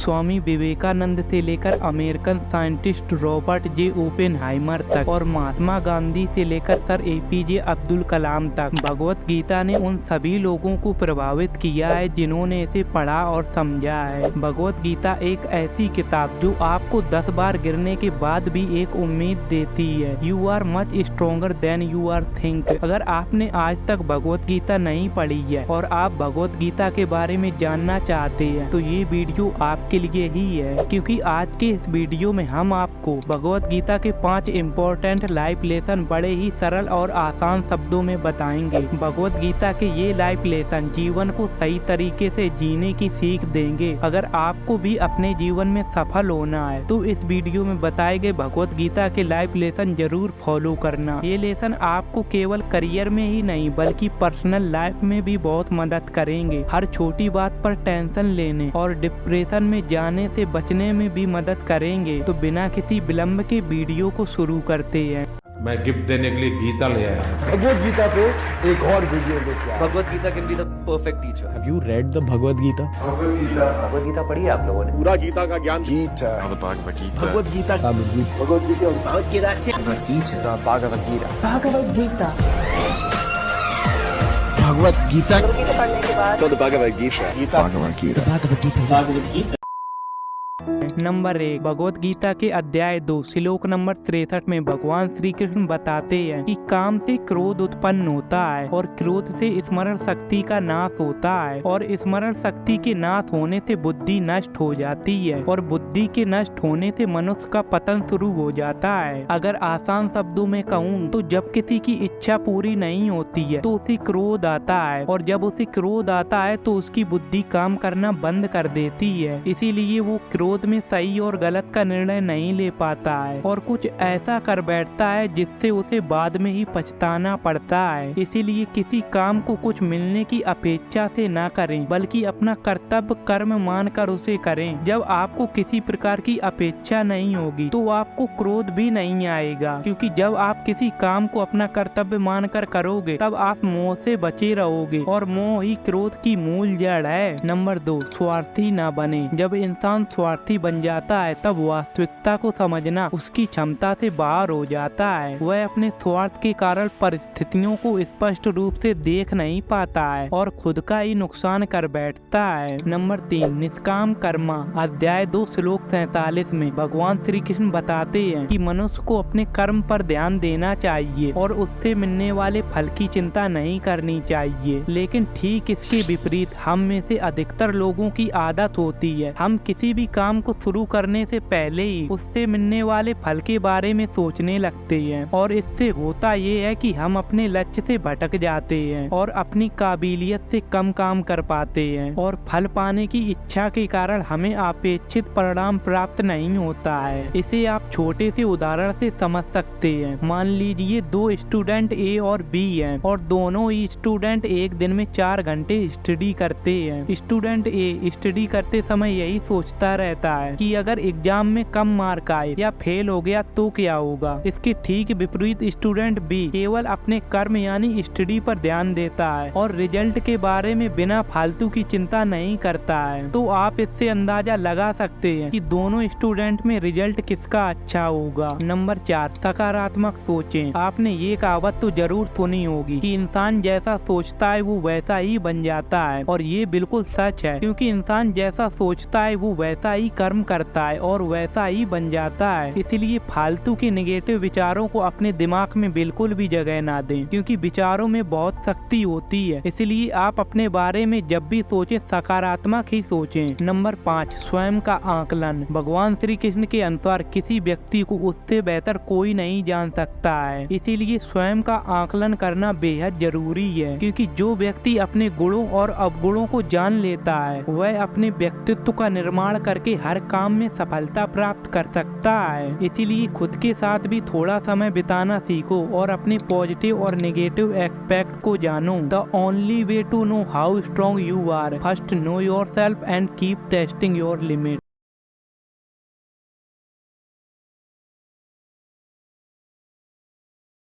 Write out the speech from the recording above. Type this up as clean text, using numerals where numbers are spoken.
स्वामी विवेकानंद से लेकर American scientist Robert जे Oppenheimer तक और महात्मा गांधी से लेकर सर एपीजे अब्दुल कलाम तक भगवत गीता ने उन सभी लोगों को प्रभावित किया है जिन्होंने इसे पढ़ा और समझा है। भगवत गीता एक ऐसी किताब जो आपको 10 बार गिरने के बाद भी एक उम्मीद देती है। You are much stronger than you are think. अगर आपने आज तक भगवत गीता नहीं पढ़ी है और आप भगवत गीता के बारे में जानना चाहते हैं तो ये वीडियो आपके लिए ही है, क्योंकि आज के इस वीडियो में हम आपको भगवत गीता के 5 इम्पोर्टेंट लाइफ लेसन बड़े ही सरल और आसान शब्दों में बताएंगे। भगवत गीता के ये लाइफ लेसन जीवन को सही तरीके से जीने की सीख देंगे। अगर आपको भी अपने जीवन में सफल होना है तो इस वीडियो में बताए गए भगवत गीता के लाइफ लेसन जरूर फॉलो करना। ये लेसन आपको केवल करियर में ही नहीं बल्कि पर्सनल लाइफ में भी बहुत मदद करेंगे। हर छोटी बात पर टेंशन लेने और डिप्रेशन में जाने से बचने में भी मदद करेंगे। तो बिना किसी विलंब के वीडियो को शुरू करते हैं। मैं गिफ्ट देने के लिए गीता ले आया हूं। भगवत गीता पे एक और वीडियो लेके आया। Bhagavad Gita can be the perfect teacher. Have you read the Bhagavad Gita? Bhagavad Gita पढ़ी है आप लोगों ने? पूरा गीता का ज्ञान भगवत गीता भगवत गीता भगवत गीता से भगवत गीता भगवत गीता पढ़ने के बाद तो भगवत गीता भगवत गीता नंबर 1 भगवत गीता के अध्याय 2 श्लोक नंबर 63 में भगवान श्री कृष्ण बताते हैं कि काम से क्रोध उत्पन्न होता है और क्रोध से स्मरण शक्ति का नाश होता है और स्मरण शक्ति के नाश होने से बुद्धि नष्ट हो जाती है और बुद्धि के नष्ट होने से मनुष्य का पतन शुरू हो जाता है। अगर आसान शब्दों में कहूँ तो जब किसी की इच्छा पूरी नहीं होती है तो उसे क्रोध आता है और जब उसे क्रोध आता है तो उसकी बुद्धि काम करना बंद कर देती है। इसीलिए वो क्रोध में सही और गलत का निर्णय नहीं ले पाता है और कुछ ऐसा कर बैठता है जिससे उसे बाद में ही पछताना पड़ता है। इसीलिए किसी काम को कुछ मिलने की अपेक्षा से ना करें बल्कि अपना कर्तव्य कर्म मानकर उसे करें। जब आपको किसी प्रकार की अपेक्षा नहीं होगी तो आपको क्रोध भी नहीं आएगा, क्योंकि जब आप किसी काम को अपना कर्तव्य मानकर करोगे तब आप मोह से बचे रहोगे और मोह ही क्रोध की मूल जड़ है। नंबर 2 स्वार्थी ना बने। जब इंसान स्वार्थी बन जाता है तब वास्तविकता को समझना उसकी क्षमता से बाहर हो जाता है। वह अपने स्वार्थ के कारण परिस्थितियों को स्पष्ट रूप से देख नहीं पाता है और खुद का ही नुकसान कर बैठता है। नंबर 3 निष्काम कर्मा। अध्याय 2 श्लोक 47 में भगवान श्री कृष्ण बताते हैं कि मनुष्य को अपने कर्म पर ध्यान देना चाहिए और उससे मिलने वाले फल की चिंता नहीं करनी चाहिए। लेकिन ठीक इसके विपरीत हम में से अधिकतर लोगों की आदत होती है हम किसी भी काम को शुरू करने से पहले ही उससे मिलने वाले फल के बारे में सोचने लगते हैं और इससे होता ये है कि हम अपने लक्ष्य से भटक जाते हैं और अपनी काबिलियत से कम काम कर पाते हैं और फल पाने की इच्छा के कारण हमें अपेक्षित परिणाम प्राप्त नहीं होता है। इसे आप छोटे से उदाहरण से समझ सकते हैं। मान लीजिए 2 स्टूडेंट ए और बी हैं और दोनों ही स्टूडेंट एक दिन में 4 घंटे स्टडी करते हैं। स्टूडेंट ए स्टडी करते समय यही सोचता रहता है कि अगर एग्जाम में कम मार्क आए या फेल हो गया तो क्या होगा। इसके ठीक विपरीत स्टूडेंट बी केवल अपने कर्म यानी स्टडी पर ध्यान देता है और रिजल्ट के बारे में बिना फालतू की चिंता नहीं करता है। तो आप इससे अंदाजा लगा सकते हैं कि दोनों स्टूडेंट में रिजल्ट किसका अच्छा होगा। नंबर 4 सकारात्मक सोचें। आपने ये कहावत तो जरूर सुनी होगी कि इंसान जैसा सोचता है वो वैसा ही बन जाता है, और ये बिल्कुल सच है, क्योंकि इंसान जैसा सोचता है वो वैसा ही कर्म करता है और वैसा ही बन जाता है। इसलिए फालतू के नेगेटिव विचारों को अपने दिमाग में बिल्कुल भी जगह ना दें, क्योंकि विचारों में बहुत शक्ति होती है। इसलिए आप अपने बारे में जब भी सोचें सकारात्मक ही सोचें। नंबर 5 स्वयं का आकलन। भगवान श्री कृष्ण के अनुसार किसी व्यक्ति को उससे बेहतर कोई नहीं जान सकता है, इसीलिए स्वयं का आकलन करना बेहद जरूरी है, क्योंकि जो व्यक्ति अपने गुणों और अवगुणों को जान लेता है वह अपने व्यक्तित्व का निर्माण करके हर काम में सफलता प्राप्त कर सकता है। इसीलिए खुद के साथ भी थोड़ा समय बिताना सीखो और अपने पॉजिटिव और नेगेटिव एस्पेक्ट को जानो। The only way to know how strong you are, first know yourself and keep testing your limit.